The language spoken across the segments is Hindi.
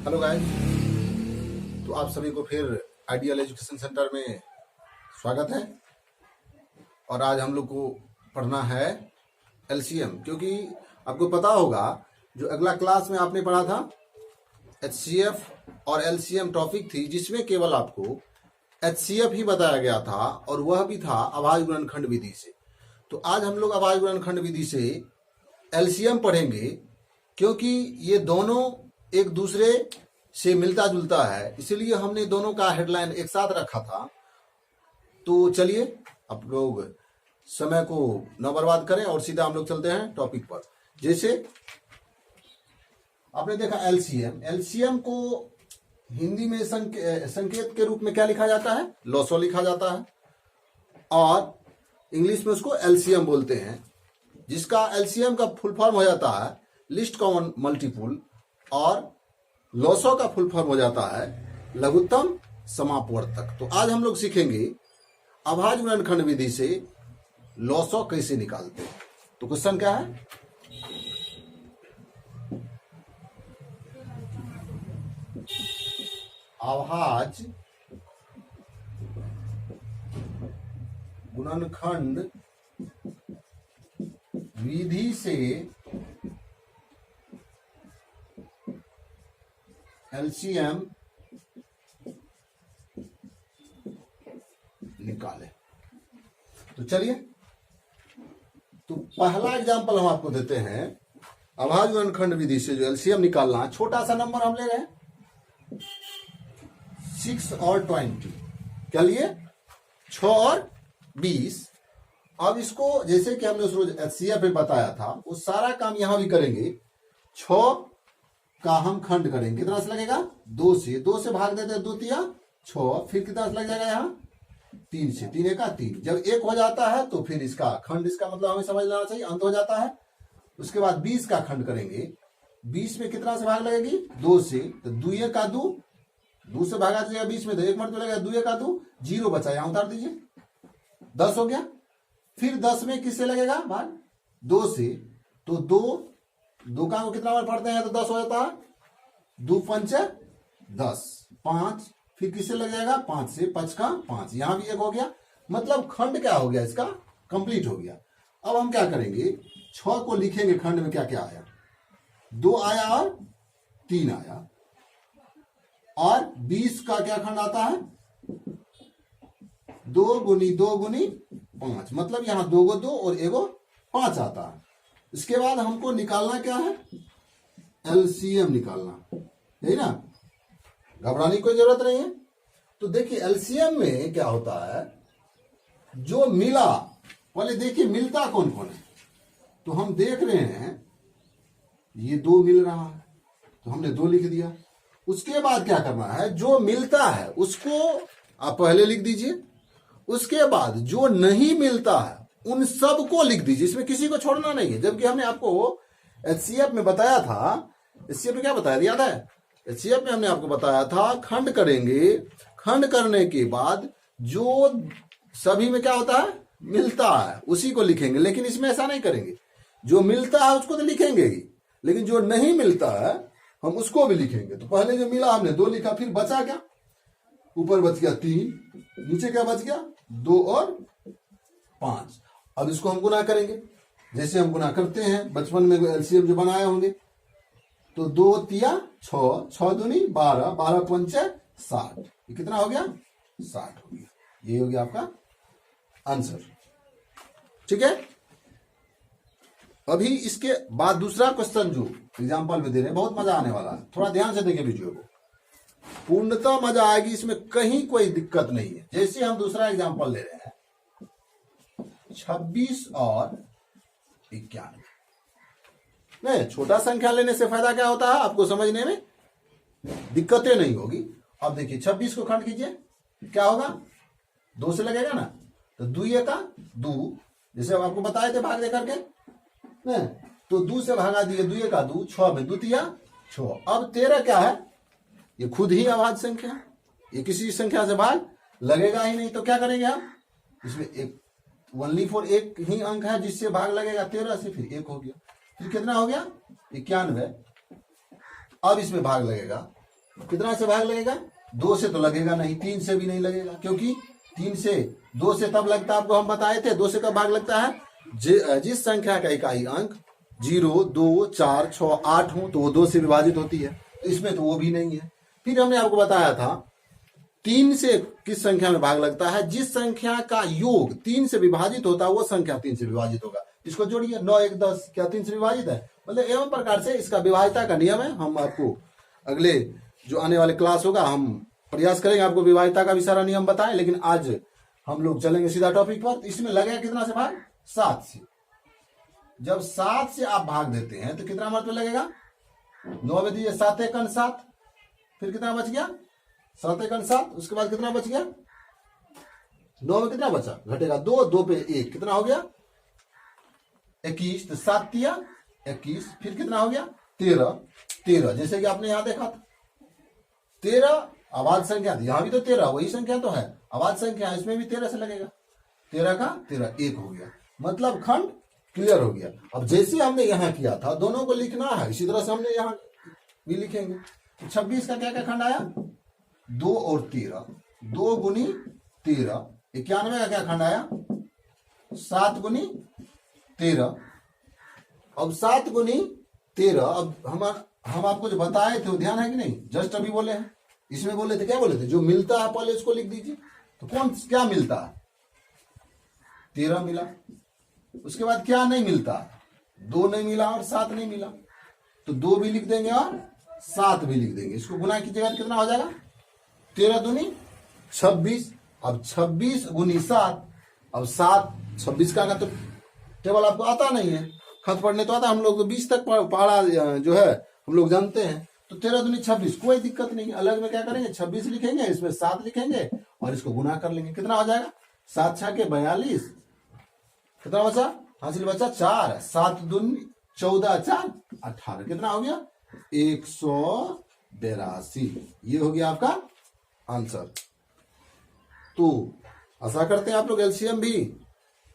हेलो गाइस, तो आप सभी को फिर आइडियल एजुकेशन सेंटर में स्वागत है। और आज हम लोग को पढ़ना है एलसीएम, क्योंकि आपको पता होगा जो अगला क्लास में आपने पढ़ा था एचसीएफ और एलसीएम टॉपिक थी, जिसमें केवल आपको एचसीएफ ही बताया गया था और वह भी था आवाज गुणनखंड विधि से। तो आज हम लोग आवाज गुणनखंड विधि से एलसीएम पढ़ेंगे, क्योंकि ये दोनों एक दूसरे से मिलता जुलता है, इसलिए हमने दोनों का हेडलाइन एक साथ रखा था। तो चलिए आप लोग समय को न बर्बाद करें और सीधा हम लोग चलते हैं टॉपिक पर। जैसे आपने देखा एलसीएम को हिंदी में संकेत के रूप में क्या लिखा जाता है? लॉसो लिखा जाता है, और इंग्लिश में उसको एलसीएम बोलते हैं, जिसका एलसीएम का फुल फॉर्म हो जाता है लिस्ट कॉमन मल्टीपुल, और लॉसो का फुल फॉर्म हो जाता है लघुत्तम समापवर्तक। तो आज हम लोग सीखेंगे आवाज गुणनखंड विधि से लॉसो कैसे निकालते हैं। तो क्वेश्चन क्या है? आवाज गुणनखंड विधि से एलसीएम निकाले। तो चलिए, तो पहला एग्जांपल हम आपको देते हैं आवाज गुणनखंड विधि से जो एलसीएम निकालना है। छोटा सा नंबर हम ले रहे हैं 6 और 20, क्या लिए? 6 और 20। अब इसको जैसे कि हमने उस रोज एचसीएफ में बताया था, वो सारा काम यहां भी करेंगे। 6 का हम खंड करेंगे, कितना से लगेगा? 2 से। 2 से भाग देते हैं 2 तिया 6, फिर कितना से लग जाएगा यहाँ? 3 से। 3 का 3। जब 1 हो जाता है तो फिर इसका खंड, इसका मतलब हमें समझ लेना चाहिए, अंत हो जाता है। उसके बाद 20 का खंड करेंगे। 20 में कितना से भाग लगेगी? 2 से। तो 2 का 2, 2 से भागा जाएगा 20 में, तो 1 मरतबा लगेगा 2 का 2, 0 बचा, यहाँ उतार दीजिए, 10 हो गया। फिर 10 में किससे लगेगा भाग? 2 से। तो 2 का कितना बार पढ़ते हैं तो 10 हो जाता है। 2 पंच 10, 5, फिर किससे लग जाएगा? 5 से। 5 का 5, यहां भी 1 हो गया। मतलब खंड क्या हो गया? इसका कंप्लीट हो गया। अब हम क्या करेंगे? 6 को लिखेंगे खंड में क्या क्या आया? 2 आया और 3 आया। और 20 का क्या खंड आता है? 2 गुनी 2 गुनी 5, मतलब यहां 2 को 2 और 1 को 5 आता है। इसके बाद हमको निकालना क्या है? एलसीएम निकालना, है ना? घबराने की कोई जरूरत नहीं है। तो देखिए एलसीएम में क्या होता है, जो मिला, पहले देखिए मिलता कौन कौन है। तो हम देख रहे हैं ये 2 मिल रहा है, तो हमने 2 लिख दिया। उसके बाद क्या करना है? जो मिलता है उसको आप पहले लिख दीजिए। उसके बाद जो नहीं मिलता है उन सबको लिख दीजिए, इसमें किसी को छोड़ना नहीं है। जबकि हमने आपको एचसीएफ में बताया था, एचसीएफ में क्या बताया याद है? एचसीएफ में हमने आपको बताया था खंड करेंगे, खंड करने के बाद जो सभी में क्या होता है? मिलता है, उसी को लिखेंगे। लेकिन इसमें ऐसा नहीं करेंगे, जो मिलता है उसको तो लिखेंगे ही, लेकिन जो नहीं मिलता है हम उसको भी लिखेंगे। तो पहले जो मिला हमने 2 लिखा, फिर बचा क्या? ऊपर बच गया 3, नीचे क्या बच गया? 2 और 5। अब इसको हम गुना करेंगे, जैसे हम गुना करते हैं बचपन में एलसीएम जो बनाए होंगे। तो 2 तिया 6, 6 दूनी 12, 12 पंच 60, ये कितना हो गया? 60 हो गया। ये हो गया आपका आंसर, ठीक है। अभी इसके बाद दूसरा क्वेश्चन जो एग्जाम्पल में दे रहे हैं, बहुत मजा आने वाला है, थोड़ा ध्यान से देखिए वीडियो को, पूर्णतः मजा आएगी, इसमें कहीं कोई दिक्कत नहीं है। जैसे हम दूसरा एग्जाम्पल ले रहे हैं 26 और 91। नहीं, छोटा संख्या लेने से फायदा क्या होता है? आपको समझने में दिक्कतें नहीं होगी। अब देखिए 26 को खंड कीजिए, क्या होगा? 2 से लगेगा ना, तो 2 का 2, जैसे हम आपको बताए थे भाग दे करके, नहीं तो 2 से भागा दिए, 2 का 2, 6 में 2 तिया 6। अब 13 क्या है? ये खुद ही आवाज संख्या, ये किसी संख्या से भाग लगेगा ही नहीं। तो क्या करेंगे हम? इसमें एक ओनली फॉर एक ही अंक है जिससे भाग लगेगा 13 से, फिर 1 हो गया, फिर कितना हो गया? 91। अब इसमें भाग लगेगा कितना से भाग लगेगा? 2 से तो लगेगा नहीं, 3 से भी नहीं लगेगा, क्योंकि 3 से 2 से तब लगता है, आपको हम बताए थे 2 से कब भाग लगता है? जिस संख्या का इकाई अंक 0, 2, 4, 6, 8 हो तो वो 2 से विभाजित होती है। तो इसमें तो वो भी नहीं है। फिर हमने आपको बताया था 3 से किस संख्या में भाग लगता है? जिस संख्या का योग 3 से विभाजित होता है वो संख्या 3 से विभाजित होगा। इसको जोड़िए, 9, 1, 10 क्या 3 से विभाजित है? मतलब एवं प्रकार से इसका विभाज्यता का नियम है। हम आपको अगले जो आने वाले क्लास होगा हम प्रयास करेंगे आपको विभाज्यता का भी सारा नियम बताएं, लेकिन आज हम लोग चलेंगे सीधा टॉपिक पर। इसमें लगेगा कितना से भाग? 7 से। जब 7 से आप भाग देते हैं तो कितना मतलब लगेगा? 9 में दीजिए 7 एकन 7, फिर कितना बच गया? 7 एकन 7, उसके बाद कितना बच गया? 9 में कितना बचा? घटेगा 2, 2 पे 1, कितना हो गया? 21, तो 7 तिया 21, फिर कितना हो गया? 13, जैसे कि आपने यहां देखा था 13 आवाज संख्या, यहां भी तो 13 वही संख्या तो है, आवाज संख्या, इसमें भी 13 से लगेगा। 13 का 13 1 हो गया, मतलब खंड क्लियर हो गया। अब जैसे हमने यहां किया था दोनों को लिखना है, इसी तरह से हमने यहां भी लिखेंगे। तो 26 का क्या क्या खंड आया? 2 और 13, 2 गुनी 13। 91 का क्या खंड आया? 7 गुनी 13। अब 7 गुनी 13, अब हम आपको जो बताए थे वो ध्यान है कि नहीं? जस्ट अभी बोले हैं, इसमें बोले थे, क्या बोले थे? जो मिलता है पहले उसको लिख दीजिए। तो कौन क्या मिलता है? 13 मिला। उसके बाद क्या नहीं मिलता? 2 नहीं मिला और 7 नहीं मिला, तो 2 भी लिख देंगे और 7 भी लिख देंगे। इसको गुना कीजिएगा तो कितना हो जाएगा? 13 दूनी 26। अब 26 गुनी 7, अब 7 26 का तो टेबल आपको आता नहीं है, खत पढ़ने तो आता, हम लोग तो 20 तक पढ़ा जो है हम लोग जानते हैं। तो 13 दूनी 26, कोई दिक्कत नहीं। अलग में क्या करेंगे? 26 लिखेंगे, इसमें 7 लिखेंगे और इसको गुना कर लेंगे। कितना हो जाएगा? 7 6 के 42, कितना बचा? हासिल बचा 4, 7 दूनी 14, 4 18, कितना हो गया? 182। ये हो गया आपका आंसर। तो आशा करते हैं आप लोग एलसीएम भी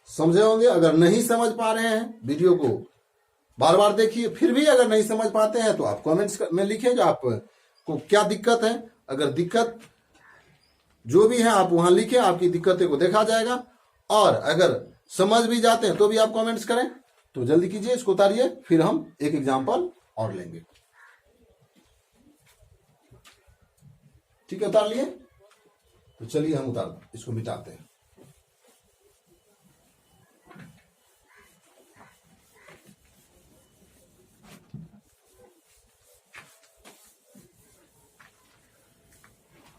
समझे होंगे। अगर नहीं समझ पा रहे हैं वीडियो को बार बार देखिए, फिर भी अगर नहीं समझ पाते हैं तो आप कमेंट्स में लिखें जो आपको क्या दिक्कत है। अगर दिक्कत जो भी है आप वहां लिखें, आपकी दिक्कतें को देखा जाएगा। और अगर समझ भी जाते हैं तो भी आप कमेंट्स करें। तो जल्दी कीजिए, इसको उतारिए, फिर हम एक एग्जाम्पल और लेंगे। ठीक है, उतार लिए? तो चलिए हम इसको मिटाते हैं।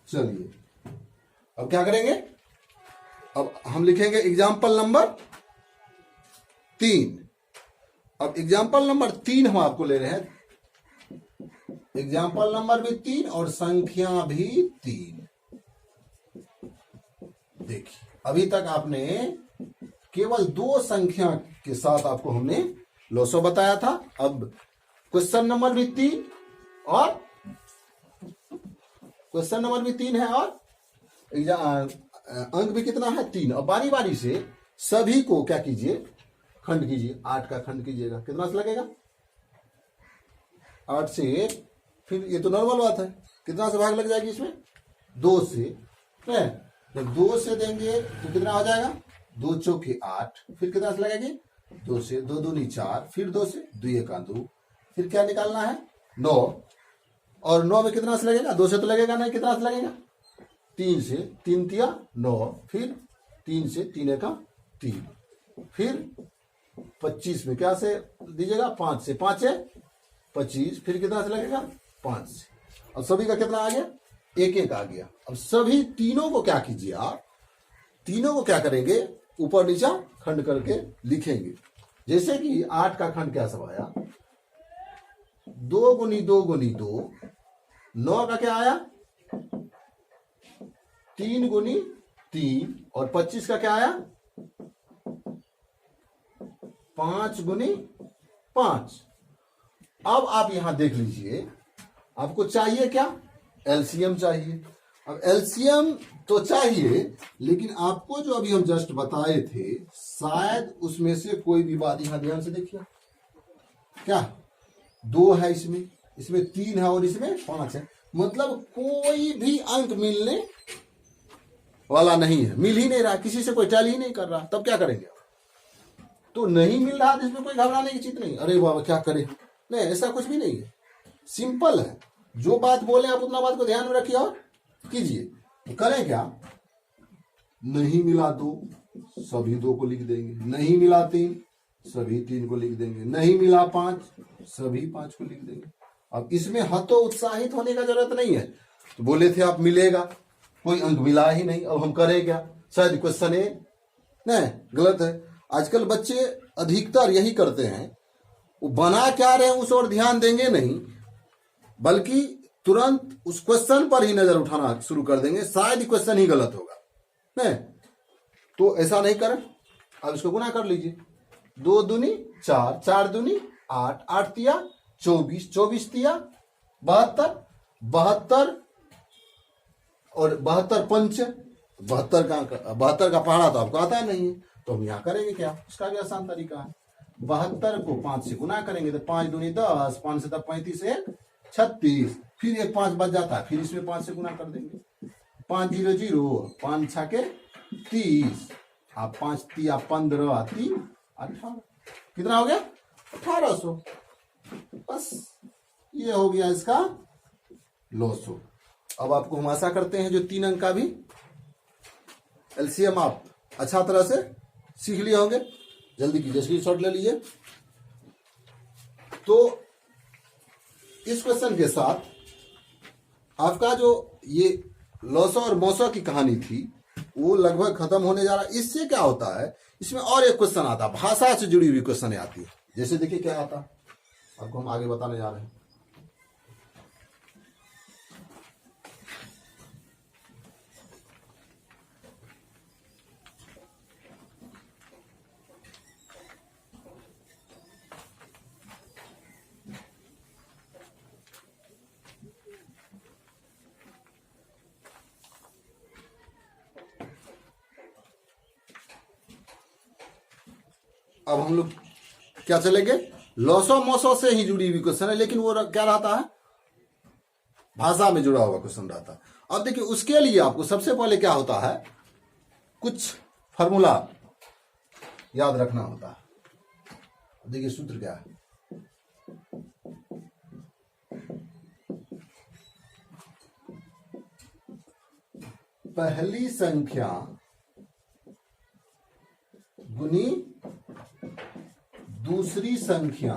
चलिए अब क्या करेंगे? अब हम लिखेंगे एग्जाम्पल नंबर 3। अब एग्जाम्पल नंबर 3 हम आपको ले रहे हैं। एग्जाम्पल नंबर भी 3 और संख्या भी 3। देखिए, अभी तक आपने केवल 2 संख्या के साथ आपको हमने लॉसो बताया था। अब क्वेश्चन नंबर भी 3 और क्वेश्चन नंबर भी 3 है और अंक भी कितना है? 3। और बारी बारी से सभी को क्या कीजिए? खंड कीजिए। 8 का खंड कीजिएगा, कितना से लगेगा? 8 से, फिर ये तो नॉर्मल बात है, कितना से भाग लग जाएगी इसमें? 2 से। जब 2 से देंगे तो कितना हो जाएगा? 2 चौके 8, फिर कितना से लगेगी? 2 से, 2 दूनी 4, फिर 2 से, 2 एका 2, फिर क्या निकालना है? 9। और 9 में कितना से लगेगा? 2 से तो लगेगा नहीं, कितना से लगेगा? 3 से, 3 तिया 9, फिर 3 से, 3 एका 3, फिर 25 में क्या से दीजिएगा? 5 से, 5 है 25, फिर कितना से लगेगा? 5 से। अब सभी का कितना आ गया? 1 1 आ गया। अब सभी तीनों को क्या कीजिए आप? तीनों को क्या करेंगे? ऊपर नीचा खंड करके लिखेंगे। जैसे कि 8 का खंड क्या सब आया? 2 गुनी 2 गुनी 2। 9 का क्या आया? 3 गुनी 3। और 25 का क्या आया? 5 गुनी 5। अब आप यहां देख लीजिए, आपको चाहिए क्या? एलसीएम चाहिए। अब एलसीएम तो चाहिए, लेकिन आपको जो अभी हम जस्ट बताए थे शायद उसमें से कोई भी बात यहां ध्यान से देखिए। क्या 2 है इसमें 3 है और इसमें 5 है, मतलब कोई भी अंक मिलने वाला नहीं है, मिल ही नहीं रहा, किसी से कोई टैली ही नहीं कर रहा, तब क्या करेंगे? तो नहीं मिल रहा तो इसमें कोई घबराने की चीज नहीं, अरे बाबा क्या करें, नहीं ऐसा कुछ भी नहीं है, सिंपल है। जो बात बोले आप उतना बात को ध्यान में रखिए और कीजिए। तो करें क्या, नहीं मिला दो, सभी दो को लिख देंगे, नहीं मिला तीन, सभी तीन को लिख देंगे, नहीं मिला पांच, सभी पांच को लिख देंगे। अब इसमें हतो उत्साहित होने का जरूरत नहीं है। तो बोले थे आप मिलेगा, कोई अंक मिला ही नहीं, अब हम करें क्या? शायद क्वेश्चन ए नहीं गलत है। आजकल बच्चे अधिकतर यही करते हैं, वो बना क्या रहे हैं उस और ध्यान देंगे नहीं, बल्कि तुरंत उस क्वेश्चन पर ही नजर उठाना शुरू कर देंगे, शायद क्वेश्चन ही गलत होगा। नहीं तो ऐसा नहीं करें। अब इसको गुना कर लीजिए, 2 दूनी 4, 4 दूनी 8, 8 तिया 24, 24 तिया 72, 72 और 72 पंच 72 का पहाड़ा तो आपको आता नहीं है, तो हम यहाँ करेंगे क्या, उसका भी आसान तरीका है। 72 को 5 से गुना करेंगे तो 5 दूनी 10, 5 से 35, 1 36, फिर एक 5 बच जाता है, फिर इसमें 5 से गुना कर देंगे। 5 0 0, 5 छके 30, आप 5 तिया 15, 3 18, कितना हो गया? 1800। बस ये हो गया इसका लॉसो। अब आपको हम आशा करते हैं जो 3 अंक का भी एलसीएम आप अच्छा तरह से सीख लिए होंगे। जल्दी कीजिए, स्क्रीनशॉट ले लीजिए। तो इस क्वेश्चन के साथ आपका जो ये लॉसो और मोसो की कहानी थी वो लगभग खत्म होने जा रहा है। इससे क्या होता है, इसमें और एक क्वेश्चन आता है, भाषा से जुड़ी हुई क्वेश्चन आती है। जैसे देखिए क्या आता है, आपको हम आगे बताने जा रहे हैं। अब हम लोग क्या चलेंगे, लॉसो मोसो से ही जुड़ी हुई क्वेश्चन है, लेकिन वो क्या रहता है, भाषा में जुड़ा हुआ क्वेश्चन रहता है। अब देखिए उसके लिए आपको सबसे पहले क्या होता है, कुछ फॉर्मूला याद रखना होता है। देखिए सूत्र क्या है, पहली संख्या गुनी दूसरी संख्या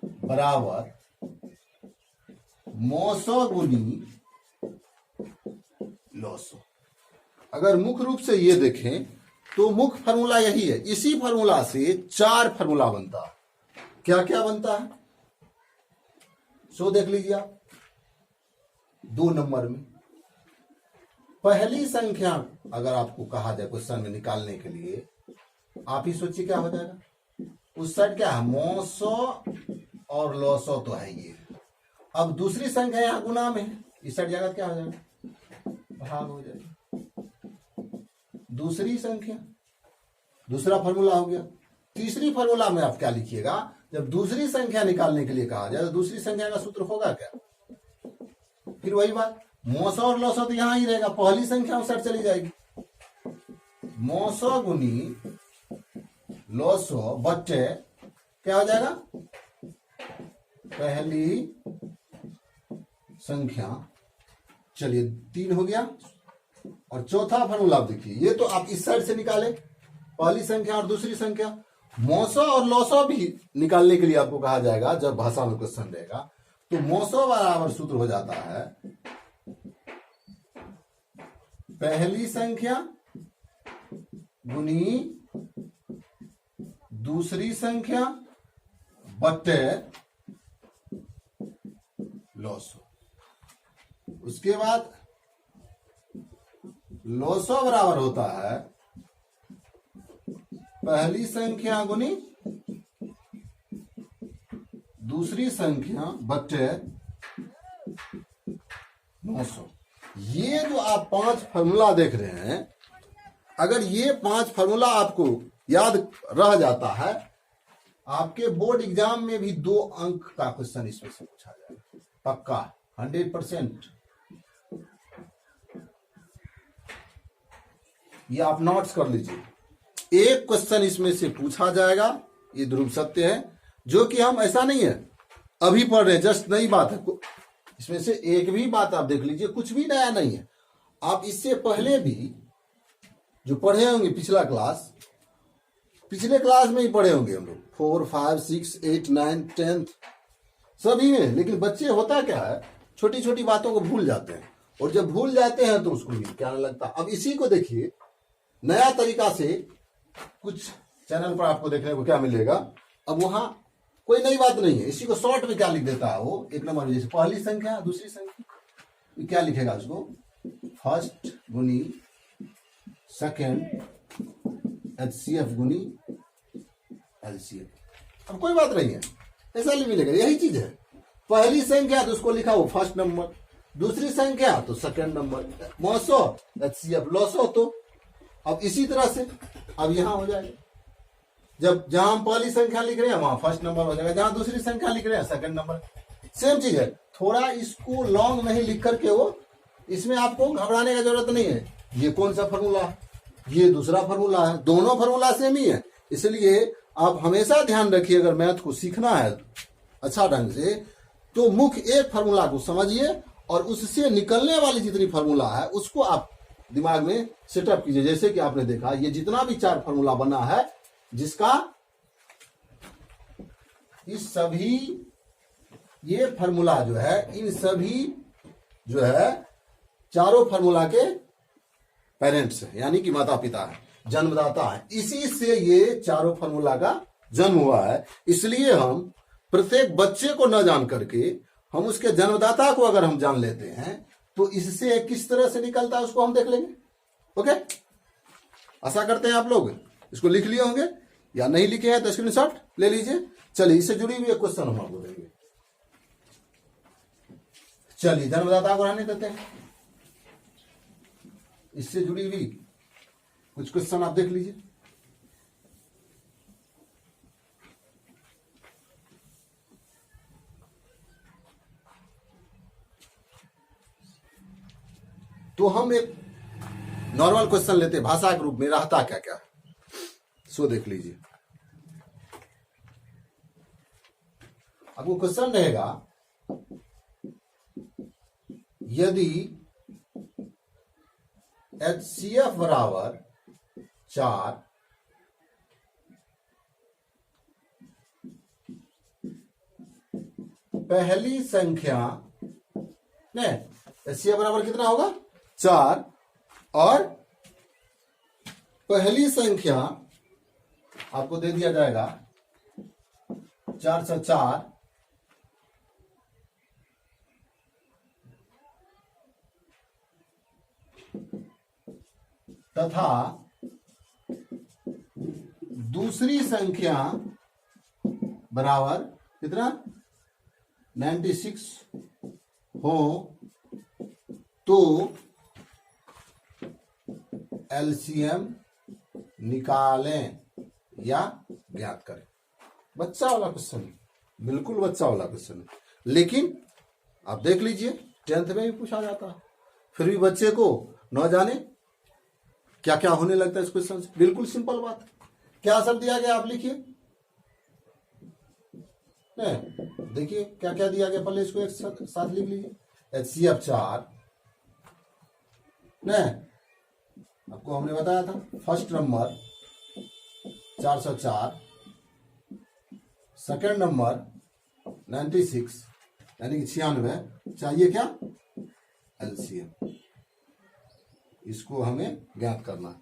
बराबर मोसो गुनी लॉसो। अगर मुख्य रूप से ये देखें तो मुख्य फार्मूला यही है। इसी फार्मूला से 4 फार्मूला बनता है। क्या क्या बनता है सो देख लीजिए आप 2 नंबर में। पहली संख्या अगर आपको कहा जाए क्वेश्चन में निकालने के लिए, आप ही सोचिए क्या हो जाएगा। उस साइड क्या है, मोसो और लॉसो तो है ये। अब दूसरी संख्या यहां गुना में है, इस साइड जाएगा क्या हो जाएगा, भाग हो जाएगा। दूसरी संख्या, दूसरा फार्मूला हो गया। तीसरी फार्मूला में आप क्या लिखिएगा, जब दूसरी संख्या निकालने के लिए कहा जाए तो दूसरी संख्या का सूत्र होगा क्या, फिर वही बात, मोसो और लॉसो तो यहां ही रहेगा, पहली संख्या उस साइड चली जाएगी। मोसो गुनी लॉसो बट्टे क्या हो जाएगा, पहली संख्या। चलिए 3 हो गया। और चौथा फार्मूला आप देखिए, ये तो आप इस साइड से निकाले, पहली संख्या और दूसरी संख्या। मोसो और लॉसो भी निकालने के लिए आपको कहा जाएगा जब भाषा में क्वेश्चन रहेगा, तो मोसो बराबर सूत्र हो जाता है पहली संख्या गुनी दूसरी संख्या बट्टे लॉसो। उसके बाद लॉसो बराबर होता है पहली संख्या गुनी दूसरी संख्या बट्टे 900। ये जो आप 5 फार्मूला देख रहे हैं, अगर ये 5 फार्मूला आपको याद रह जाता है, आपके बोर्ड एग्जाम में भी 2 अंक का क्वेश्चन इसमें से पूछा जाएगा। पक्का 100%। ये आप नोट्स कर लीजिए। एक क्वेश्चन इसमें से पूछा जाएगा, ये ध्रुव सत्य है, जो कि हम ऐसा नहीं है अभी पढ़ रहे हैं, जस्ट नई बात है। इसमें से एक भी बात आप देख लीजिए, कुछ भी नया नहीं है। आप इससे पहले भी जो पढ़े होंगे पिछले क्लास में ही पढ़े होंगे हम लोग, 4, 5, 6, 8, 9, 10 सभी में। लेकिन बच्चे होता क्या है, छोटी छोटी बातों को भूल जाते हैं, और जब भूल जाते हैं तो उसको क्या लगता है। अब इसी को देखिए नया तरीका से, कुछ चैनल पर आपको देखने को क्या मिलेगा। अब वहां कोई नई बात नहीं है, इसी को शॉर्ट में क्या लिख देता है वो, एक नंबर में, जैसे पहली संख्या दूसरी संख्या, क्या लिखेगा उसको, फर्स्ट गुनी सेकेंड HCF गुनी LCF। अब कोई बात नहीं है, ऐसा भी मिलेगा, यही चीज है। पहली संख्या तो उसको लिखा वो फर्स्ट नंबर, दूसरी संख्या तो सेकंड नंबर, 900 HCF, 900 तो। अब इसी तरह से अब यहां हो जाएगा, जब जहां हम पहली संख्या लिख रहे हैं वहां फर्स्ट नंबर हो जाएगा, जहां दूसरी संख्या लिख रहे हैं सेकंड नंबर। सेम चीज है, थोड़ा इसको लॉन्ग नहीं लिख करके वो, इसमें आपको घबराने का जरूरत नहीं है। ये कौन सा फॉर्मूला है, ये दूसरा फॉर्मूला है, दोनों फॉर्मूला सेम ही है। इसलिए आप हमेशा ध्यान रखिए, अगर मैथ को सीखना है अच्छा ढंग से, तो मुख्य एक फॉर्मूला को समझिए और उससे निकलने वाली जितनी फॉर्मूला है उसको आप दिमाग में सेटअप कीजिए। जैसे कि आपने देखा ये जितना भी 4 फॉर्मूला बना है, जिसका इस सभी ये फॉर्मूला जो है, इन सभी जो है चारों फॉर्मूला के पेरेंट्स है, यानी कि माता पिता है, जन्मदाता है। इसी से ये चारों फॉर्मूला का जन्म हुआ है। इसलिए हम प्रत्येक बच्चे को न जान करके हम उसके जन्मदाता को अगर हम जान लेते हैं तो इससे किस तरह से निकलता है उसको हम देख लेंगे। ओके, आशा करते हैं आप लोग इसको लिख लिए होंगे, या नहीं लिखे हैं तो स्क्रीनशॉट ले लीजिए। चलिए, इससे जुड़ी हुई एक क्वेश्चन हम आपको देंगे। चलिए, जन्मदाता को रहने देते हैं, इससे जुड़ी हुई कुछ क्वेश्चन आप देख लीजिए। तो हम एक नॉर्मल क्वेश्चन लेते हैं, भाषा के रूप में, रहता क्या क्या, सो देख लीजिए। अब वो क्वेश्चन रहेगा, यदि HCF बराबर 4, पहली संख्या नहीं, HCF बराबर कितना होगा 4, और पहली संख्या आपको दे दिया जाएगा 404, तथा दूसरी संख्या बराबर कितना 96 हो, तो LCM निकालें या ज्ञात करें। बच्चा वाला क्वेश्चन, बिल्कुल बच्चा वाला क्वेश्चन, लेकिन आप देख लीजिए 10th में भी पूछा जाता है, फिर भी बच्चे को न जाने क्या क्या होने लगता है इस क्वेश्चन से। बिल्कुल सिंपल बात, क्या आंसर दिया गया आप लिखिए। देखिए क्या क्या दिया गया, पहले इसको एक साथ लिख लीजिए। HCF 4, आपको हमने बताया था फर्स्ट नंबर 404, सेकंड नंबर 96 यानी कि 96, चाहिए क्या LCM, इसको हमें ज्ञात करना है।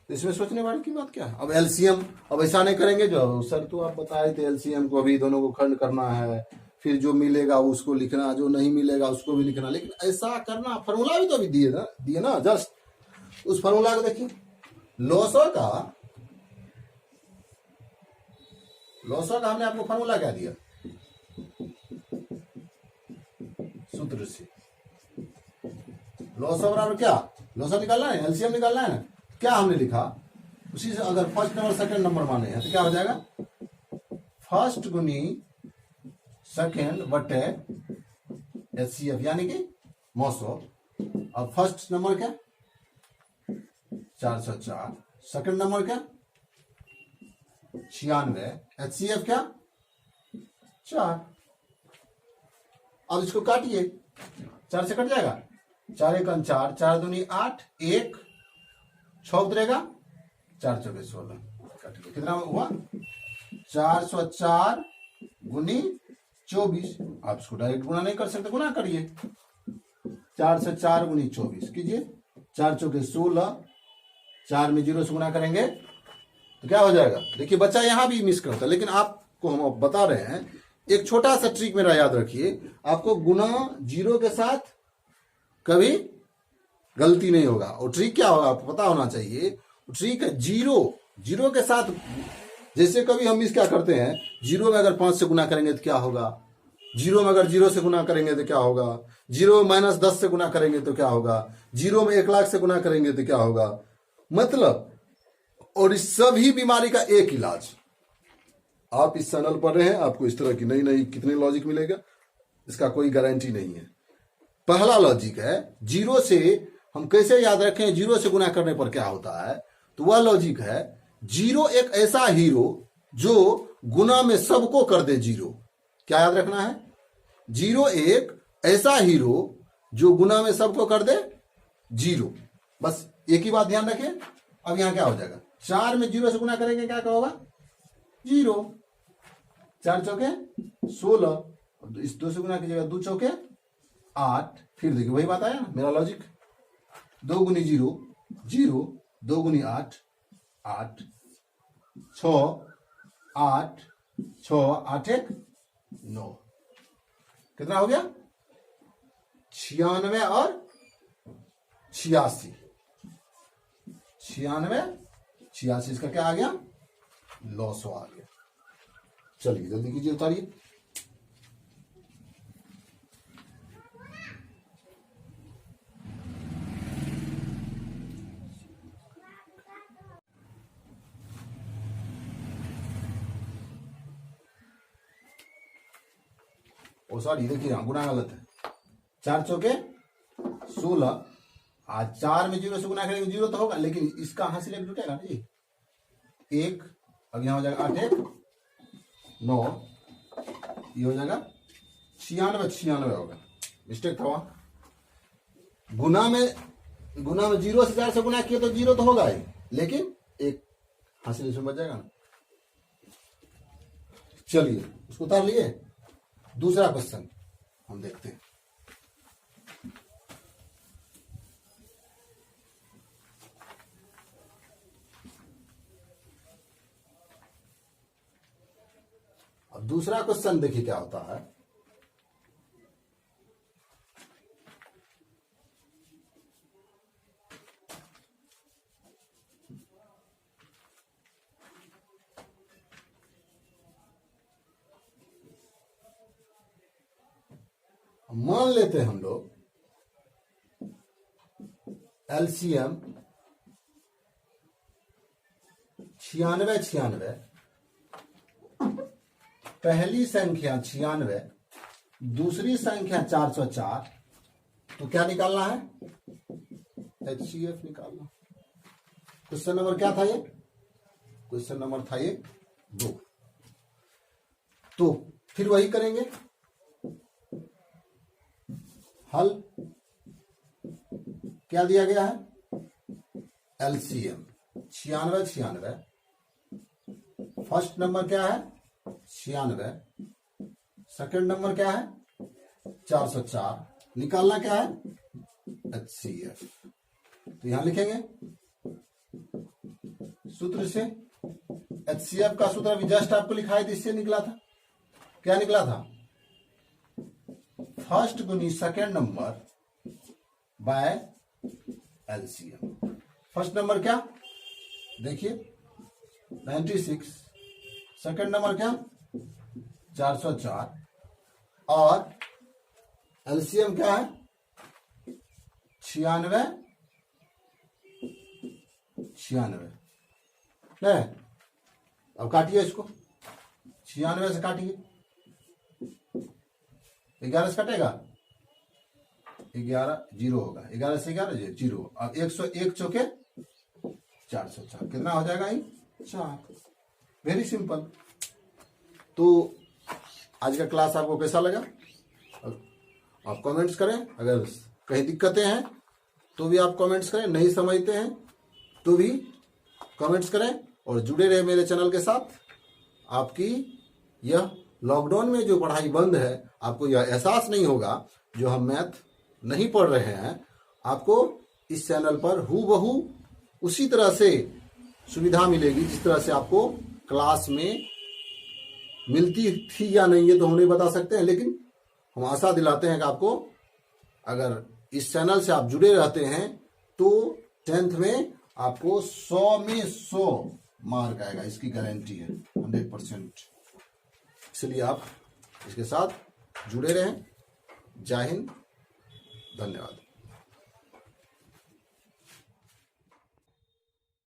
तो इसमें सोचने वाली की बात क्या है। अब LCM, अब ऐसा नहीं करेंगे, जो सर तो आप बता रहे थे LCM को अभी दोनों को खंड करना है, फिर जो मिलेगा उसको लिखना, जो नहीं मिलेगा उसको भी लिखना, लेकिन ऐसा करना, फॉर्मूला भी तो अभी दिए ना जस्ट उस फॉर्मूला को देखिए। लॉसर का हमने आपको फॉर्मूला क्या दिया, सूत्र से लॉसर बराबर क्या, लॉसर निकालना है, LCM निकालना है, क्या हमने लिखा उसी से। अगर फर्स्ट नंबर सेकंड नंबर माने हैं तो क्या हो जाएगा, फर्स्ट गुनी सेकंड बटे HCF यानी कि मौसम। अब फर्स्ट नंबर क्या 404, सेकंड नंबर क्या 96, HCF क्या 4। अब इसको काटिए, 4 से कट जाएगा, 4 1 4, 4 दूनी 8, 1 6 उतरेगा, 4 चौके 16, काटिए कितना हुआ 404 गुनी 24। आप इसको डायरेक्ट गुना नहीं कर सकते, गुना करिए, 4 से 4 गुनी 24 कीजिए, 4 चौके 16, 4 में 0 से गुना करेंगे तो क्या हो जाएगा। देखिए बच्चा यहां भी मिस करता है, लेकिन आपको हम बता रहे हैं एक छोटा सा ट्रिक मेरा याद रखिए, आपको गुना 0 के साथ कभी गलती नहीं होगा। और ट्रिक क्या होगा आपको पता होना चाहिए, ट्रिक है 0 के साथ, जैसे कभी हम मिस क्या करते हैं, 0 में अगर 5 से गुना करेंगे तो क्या होगा, 0 में अगर 0 से गुना करेंगे तो क्या होगा, 0 माइनस 10 से गुना करेंगे तो क्या होगा, 0 में 1 लाख से गुना करेंगे तो क्या होगा। मतलब, और इस सभी बीमारी का एक इलाज, आप इस चैनल पर रहे हैं, आपको इस तरह की नई नई कितने लॉजिक मिलेगा इसका कोई गारंटी नहीं है। पहला लॉजिक है 0 से हम कैसे याद रखें, 0 से गुना करने पर क्या होता है, तो वह लॉजिक है 0 एक ऐसा हीरो जो गुना में सबको कर दे 0। क्या याद रखना है, 0 एक ऐसा हीरो जो गुना में सबको कर दे 0। बस एक ही बात ध्यान रखें। अब यहां क्या हो जाएगा, 4 में 0 से गुना करेंगे क्या होगा 0, 4 चौके 16, इस 2 से गुना कीजिएगा 2 चौके 8। फिर देखिए वही बात आया ना मेरा लॉजिक, 2 गुनी 0 0, 2 गुनी 8 8, 6 8 6 8 1 9, कितना हो गया 96 और 86, 96 86, इसका क्या आ गया 900 आ गया। चलिए जल्दी कीजिए, उतारिए। ओ सॉरी, देखिए यहाँ गुना गलत है, 4 चौके 16, आज 4 में 0 से गुना करेंगे 0 तो होगा, लेकिन इसका हासिल एक जुटेगा ना जी, 1, अब यहां हो जाएगा 8 1 9, ये हो जाएगा 96 होगा, मिस्टेक था वहां। गुना में 0 से 4 से गुना किया तो 0 तो होगा ही, लेकिन एक हासिल इसमें बच जाएगा ना। चलिए उसको उतार लिए। दूसरा क्वेश्चन हम देखते हैं। अब दूसरा क्वेश्चन देखिए क्या होता है, मान लेते हैं हम लोग एलसीएम 96, पहली संख्या 96, दूसरी संख्या 404, तो क्या निकालना है HCF निकालना। क्वेश्चन नंबर क्या था ये, क्वेश्चन नंबर था ये 2। तो फिर वही करेंगे, हल क्या दिया गया है, एलसीएम 96, फर्स्ट नंबर क्या है 96, सेकंड नंबर क्या है 404, निकालना क्या है HCF। तो यहां लिखेंगे सूत्र से, HCF का सूत्र अभी जस्ट आपको लिखा है, इससे निकला था, क्या निकला था, फर्स्ट गुनी second number by LCM. First number क्या देखिए 96, सेकेंड नंबर क्या 404, और एलसीएम क्या है 96 है। अब काटिए इसको, 96 से काटिए, 11 से कटेगा 11 जीरो होगा, 11 से 11 जीरो। अब 101 चौके 404, कितना हो जाएगा ये 4। Very simple. तो आज का क्लास आपको कैसा लगा? आप कमेंट्स करें, अगर कहीं दिक्कतें हैं तो भी आप कमेंट्स करें, नहीं समझते हैं तो भी कमेंट्स करें, और जुड़े रहे मेरे चैनल के साथ। आपकी यह लॉकडाउन में जो पढ़ाई बंद है, आपको यह एहसास नहीं होगा जो हम मैथ नहीं पढ़ रहे हैं, आपको इस चैनल पर हूबहू उसी तरह से सुविधा मिलेगी जिस तरह से आपको क्लास में मिलती थी या नहीं, ये तो हम नहीं बता सकते हैं, लेकिन हम आशा दिलाते हैं कि आपको, अगर इस चैनल से आप जुड़े रहते हैं तो 10th में आपको 100 में 100 मार्क आएगा, इसकी गारंटी है 100%। इसलिए आप इसके साथ जुड़े रहें। जय हिंद, धन्यवाद।